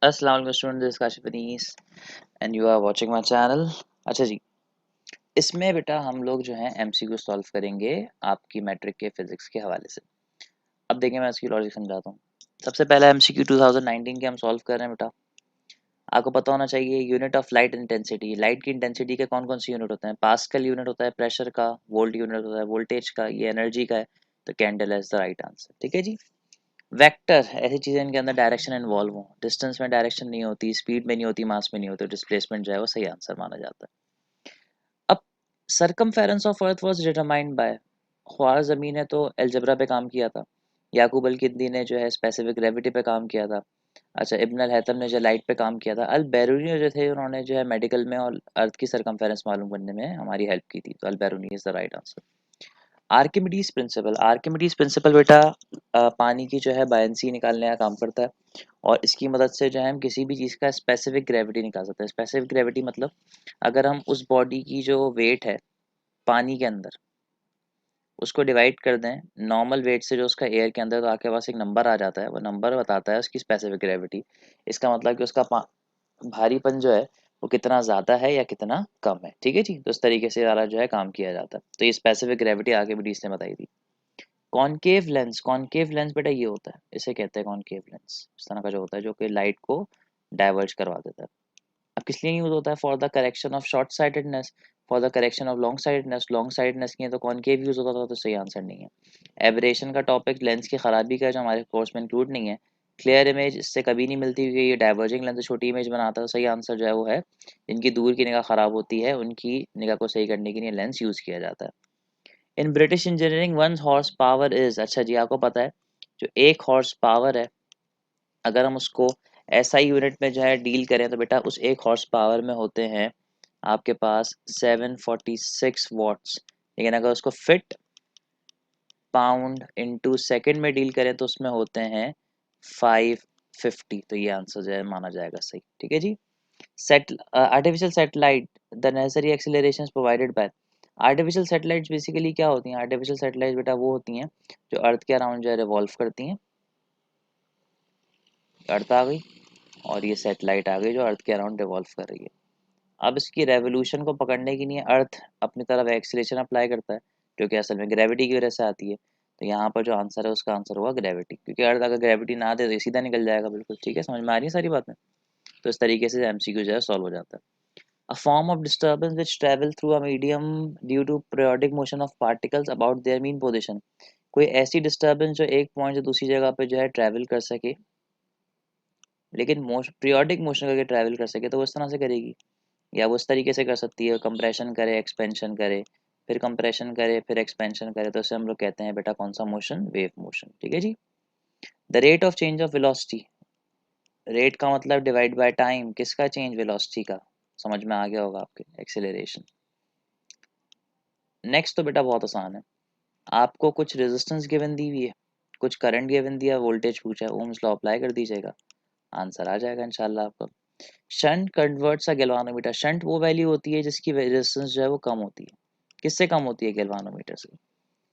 अस्सलाम वालेकुम student, this Kashif Anis and you are watching my channel. अच्छा जी, इसमें बेटा हम लोग जो है एमसीक्यू सॉल्व करेंगे आपकी मैट्रिक के फिजिक्स के हवाले से। अब देखिए मैं इसकी लॉजिक समझाता हूँ। सबसे पहला एमसीक्यू 2019 के हम सॉल्व कर रहे हैं बेटा। आपको पता होना चाहिए unit of light intensity. Light की इंटेंसिटी के कौन कौन से यूनिट होते हैं? पास्कल यूनिट होता है प्रेशर का, वोल्ट यूनिट होता है वोल्टेज का, ये एनर्जी का है। तो candle is the right answer. ठीक है जी। वेक्टर ऐसी चीजें इनके अंदर डायरेक्शन इन्वॉल्व हो, डिस्टेंस में डायरेक्शन नहीं होती, स्पीड में नहीं होती, मास में नहीं होती, डिस्प्लेसमेंट जो है वो सही आंसर माना जाता है। अब circumference of earth was determined by, ख्वार ज़मीन है तो अलजबरा पे काम किया था। याकूब अल किंदी ने जो है स्पेसिफिक ग्रेविटी पे काम किया था। अच्छा, इब्न अल हैथम ने जो लाइट पे काम किया था। अल बैरूनी जो थे उन्होंने जो है मेडिकल में और अर्थ की सरकमफेरेंस मालूम करने में हमारी हेल्प की थी। तो Al Biruni is the right answer. Archimedes principle, Archimedes principle बेटा पानी की जो है बायंसी निकालने का काम करता है और इसकी मदद से जो है हम किसी भी चीज़ का स्पेसिफिक ग्रेविटी निकाल सकते हैं। स्पेसिफिक ग्रेविटी मतलब अगर हम उस बॉडी की जो वेट है पानी के अंदर उसको डिवाइड कर दें नॉर्मल वेट से जो उसका एयर के अंदर, तो आपके पास एक नंबर आ जाता है। वो नंबर बताता है उसकी स्पेसिफिक ग्रेविटी। इसका मतलब कि उसका भारीपन जो है वो कितना ज़्यादा है या कितना कम है। ठीक है जी। तो इस तरीके से सारा जो है काम किया जाता है। तो ये स्पेसिफिक ग्रेविटी आगे भी ने बताई थी। कॉनकेव लेंस, कॉनकेव लेंस बेटा ये होता है, इसे कहते हैं कॉनकेव लेंस। इस तरह का जो होता है जो कि लाइट को डाइवर्ज करवा देता है। अब किस लिए यूज होता है? For the correction of short sightedness, for the correction of long sightedness. Long sightedness की है तो कॉनकेव यूज होता था, तो सही आंसर नहीं है। एबरेशन का टॉपिक लेंस की खराबी का जो हमारे कोर्स में इंक्लूड नहीं है। क्लियर इमेज इससे कभी नहीं मिलती क्योंकि ये डाइवर्जिंग लेंस छोटी इमेज बनाता है। तो सही आंसर जो है वो है जिनकी दूर की निगाह खराब होती है उनकी निगाह को सही करने के लिए लेंस यूज किया जाता है। In British engineering 1 horse power is, अच्छा जी आपको पता है जो 1 हॉर्स पावर है अगर हम उसको एसआई यूनिट में जो है डील करें तो बेटा उस 1 हॉर्स पावर में होते हैं आपके पास 746 वॉट्स। लेकिन अगर उसको फिट पाउंड इनटू सेकंड में डील करें तो उसमें होते हैं 550। तो ये आंसर जो है माना जाएगा सही। ठीक है जी। Set artificial satellite, the necessary acceleration provided by. Artificial satellites basically क्या होती हैं? आर्टिफिशियल सैटेलाइट बेटा वो होती हैं जो अर्थ के अराउंड जो है रिवॉल्व करती हैं। अर्थ आ गई और ये सैटेलाइट आ गई जो अर्थ के अराउंड रिवॉल्व कर रही है। अब इसकी रेवोल्यूशन को पकड़ने के लिए अर्थ अपनी तरफ एक्सीलरेशन अप्लाई करता है जो कि असल में ग्रेविटी की वजह से आती है। तो यहाँ पर जो आंसर है उसका आंसर होगा ग्रेविटी, क्योंकि अर्थ अगर ग्रेविटी ना दे तो ये सीधा निकल जाएगा। बिल्कुल ठीक है, समझ में आ रही है सारी बातें। तो इस तरीके से एमसीक्यू जो है सॉल्व हो जाता है। A form of disturbance which travel through a medium due to periodic motion of particles about their mean position। कोई ऐसी डिस्टर्बेंस जो एक पॉइंट से दूसरी जगह पे जो है ट्रैवल कर सके, लेकिन पीरियोडिक मोशन करके ट्रैवल कर सके, तो वो इस तरह से करेगी या वो इस तरीके से कर सकती है, कंप्रेशन करे एक्सपेंशन करे, फिर कंप्रेशन करे फिर एक्सपेंशन करे। तो इसे हम लोग कहते हैं बेटा कौन सा मोशन? Wave motion. ठीक है जी। The rate of change of velocity, rate का मतलब डिवाइड बाय टाइम, किसका चेंज? वेलोसिटी का। समझ में आ गया होगा आपके, एक्सेलरेशन। नेक्स्ट तो बेटा बहुत आसान है। आपको कुछ रेजिस्टेंस गिवन दी हुई है, कुछ करंट गिवन दिया, वोल्टेज पूछा है, ओम्स लॉ अप्लाई कर दीजिएगा, आंसर आ जाएगा इंशाल्लाह आपका। शंट कन्वर्ट्स अ गैल्वानोमीटर, शंट वो वैल्यू होती है जिसकी रेजिस्टेंस जो है वो कम होती है। किससे कम होती है? गैल्वानोमीटर से।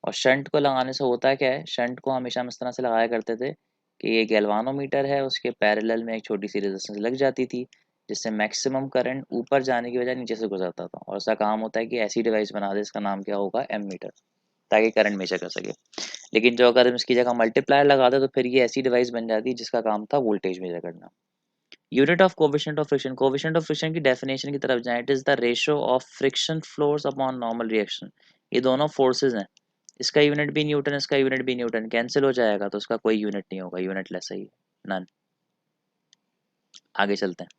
और शंट को लगाने से होता क्या है? शंट को हमेशा हम इस तरह से लगाया करते थे कि ये गैल्वानोमीटर है उसके पैरेलल में एक छोटी सी रेजिस्टेंस लग जाती थी जिससे मैक्सिमम करंट ऊपर जाने की बजाय नीचे से गुजरता था। और उसका काम होता है कि ऐसी डिवाइस बना दे, इसका नाम क्या होगा? एमीटर, ताकि करंट मेजर कर सके। लेकिन जो अगर हम इसकी जगह मल्टीप्लायर लगा दे तो फिर ये ऐसी डिवाइस बन जाती है जिसका काम था वोल्टेज मेजर करना। Unit of coefficient of friction, coefficient of friction की डेफिनेशन की तरफ जाएं। It is the ratio of friction floors upon normal reaction. ये दोनों फोर्सेज हैं, इसका यूनिट भी न्यूटन, इसका यूनिट भी न्यूटन, कैंसिल हो जाएगा तो उसका कोई यूनिट नहीं होगा, यूनिट लेस है ही, नन। आगे चलते हैं।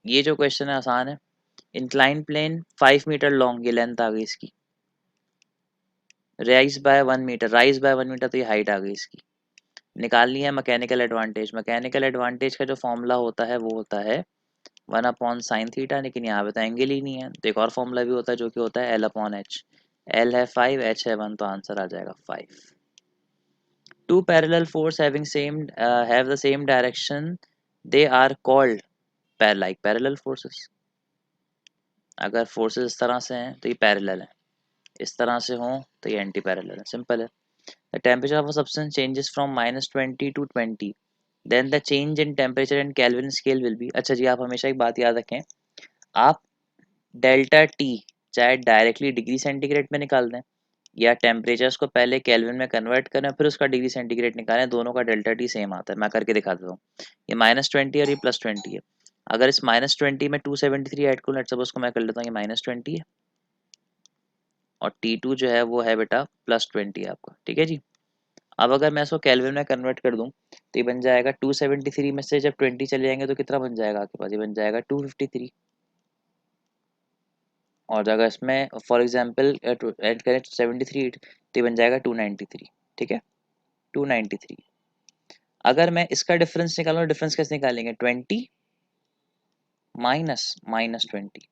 ये जो क्वेश्चन है आसान है। इंक्लाइन प्लेन 5 मीटर लॉन्ग, ये लेंथ आ गई इसकी। Rise by 1 metre, rise by 1 metre, तो ये हाइट आ गई इसकी। निकालनी है मैकेनिकल एडवांटेज। मैकेनिकल एडवांटेज का जो फॉर्मूला होता है वो होता है 1/sin थीटा, लेकिन यहाँ पे तो एंगल ही नहीं है। तो एक और फॉर्मूला भी होता है जो कि होता है L/H। L है 5, H है 1, तो आंसर आ जाएगा 5। Two parallel force having same have the same direction, they are called parallel forces. अगर फोर्सेस इस तरह से हैं तो ये पैरेलल है, इस तरह से हों तो ये एंटी पैरेलल है। सिंपल है। The temperature of a substance changes from -20 to 20 then the change in temperature and Kelvin scale will be. अच्छा जी, आप हमेशा एक बात याद रखें, आप डेल्टा टी चाहे डायरेक्टली डिग्री सेंटीग्रेड में निकाल दें या टेम्परेचर्स को पहले केल्विन में कन्वर्ट करें फिर उसका डिग्री सेंटीग्रेड निकालें, दोनों का डेल्टा टी सेम आता है। मैं करके दिखा देता हूँ। ये -20 और ये +20 है। अगर इस -20 में 273 ऐड करूँ, लेट्स सपोज को मैं कर लेता हूँ, ये -20 है और T2 जो है वो है बेटा +20 है आपका, ठीक है जी। अब अगर मैं इसको केल्विन में कन्वर्ट कर दूं तो ये बन जाएगा 273 में से जब 20 चले जाएंगे तो कितना बन जाएगा आपके पास, ये बन जाएगा 253। और अगर इसमें फॉर एग्जांपल ऐड करें 73 तो ये बन जाएगा 293, ठीक है 293। अगर मैं इसका डिफरेंस निकालूं, डिफरेंस कैसे निकालेंगे, 20 माइनस -20,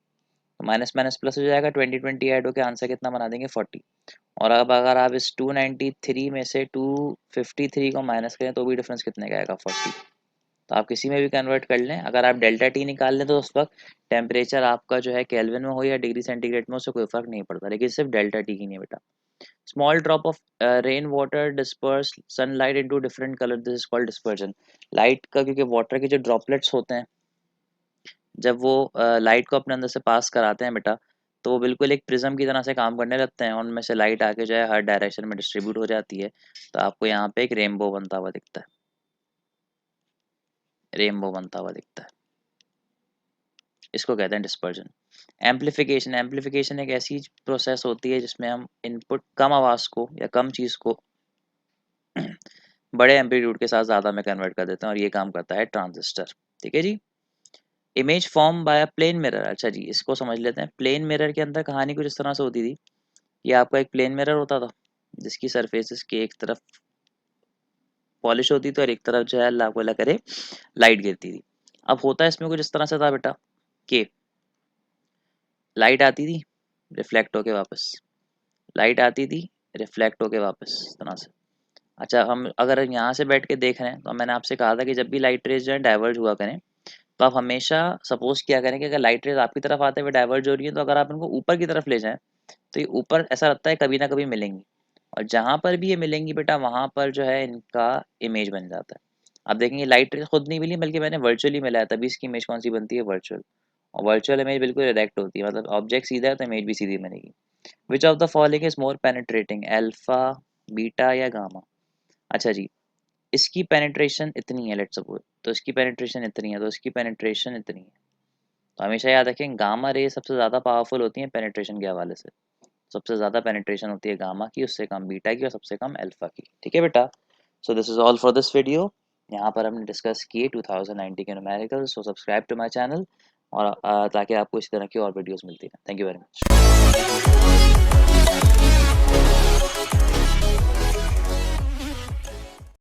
तो माइनस माइनस प्लस हो जाएगा, 20 ऐड होकर आंसर कितना बना देंगे 40। और अब अगर आप इस 293 में से 253 को माइनस करें तो भी डिफरेंस कितने का आएगा, 40। तो आप किसी में भी कन्वर्ट कर लें, अगर आप डेल्टा टी निकाल लें तो उस वक्त टेम्परेचर आपका जो है केल्विन में हो या डिग्री सेंटीग्रेड में, उससे कोई फर्क नहीं पड़ता, लेकिन सिर्फ डेल्टा टी की नहीं बेटा। Small drop of rain water disperse sunlight into different colour, this is called dispersion. Light का, क्योंकि वाटर के जो ड्रॉपलेट्स होते हैं जब वो लाइट को अपने अंदर से पास कराते हैं बेटा, तो वो बिल्कुल एक प्रिज्म की तरह से काम करने लगते हैं, उनमें से लाइट आके जो है हर डायरेक्शन में डिस्ट्रीब्यूट हो जाती है। तो आपको यहाँ पे एक रेनबो बनता हुआ दिखता है, रेनबो बनता हुआ दिखता है, इसको कहते हैं डिस्पर्जन। एम्पलीफिकेशन, एम्पलीफिकेशन एक ऐसी प्रोसेस होती है जिसमें हम इनपुट कम आवाज़ को या कम चीज़ को बड़े एम्पलीट्यूड के साथ ज़्यादा में कन्वर्ट कर देते हैं, और ये काम करता है ट्रांजिस्टर, ठीक है जी। Image form by a plane mirror, अच्छा जी इसको समझ लेते हैं। प्लेन मिरर के अंदर कहानी कुछ इस तरह से होती थी, ये आपका एक प्लेन मिरर होता था जिसकी सरफेसेस की एक तरफ पॉलिश होती थी और एक तरफ जो है अल्लाह को अल्लाह करे लाइट गिरती थी। अब होता है इसमें कुछ इस तरह से था बेटा कि लाइट आती थी, रिफ्लेक्ट होके वापस, लाइट आती थी, रिफ्लेक्ट होके वापस, इस तरह से। अच्छा, हम अगर यहाँ से बैठ के देख रहे हैं तो मैंने आपसे कहा था कि जब भी लाइट रेज जो है डाइवर्ज हुआ करें, तो आप हमेशा सपोज किया करें कि अगर लाइट रेज आपकी तरफ आते हुए डाइवर्ज हो रही है, तो अगर आप इनको ऊपर की तरफ ले जाएं तो ये ऊपर ऐसा लगता है कभी ना कभी मिलेंगी, और जहाँ पर भी ये मिलेंगी बेटा वहाँ पर जो है इनका इमेज बन जाता है। आप देखेंगे लाइट रेज खुद नहीं मिली बल्कि मैंने वर्चुअली मिलाया, तभी इसकी इमेज कौन सी बनती है, वर्चुअल। और वर्चुअल इमेज बिल्कुल डायरेक्ट होती है, मतलब ऑब्जेक्ट सीधा है तो इमेज भी सीधी बनेगी। Which of the following is more penetrating, alpha, beta या गामा। अच्छा जी, इसकी पेनिट्रेशन इतनी है लेट्स सपोज, तो इसकी पेनिट्रेशन इतनी है, तो इसकी पेनिट्रेशन इतनी है। तो हमेशा याद रखें गामा रे सबसे ज़्यादा पावरफुल होती है पेनिट्रेशन के हवाले से, सबसे ज़्यादा पेनिट्रेशन होती है गामा की, उससे कम बीटा की और सबसे कम अल्फा की, ठीक है बेटा। So this is all for this video. यहाँ पर हमने डिस्कस किए 2090 के numerical. So subscribe to my channel, और ताकि आपको इस तरह की और वीडियोस मिलती रहें। Thank you very much.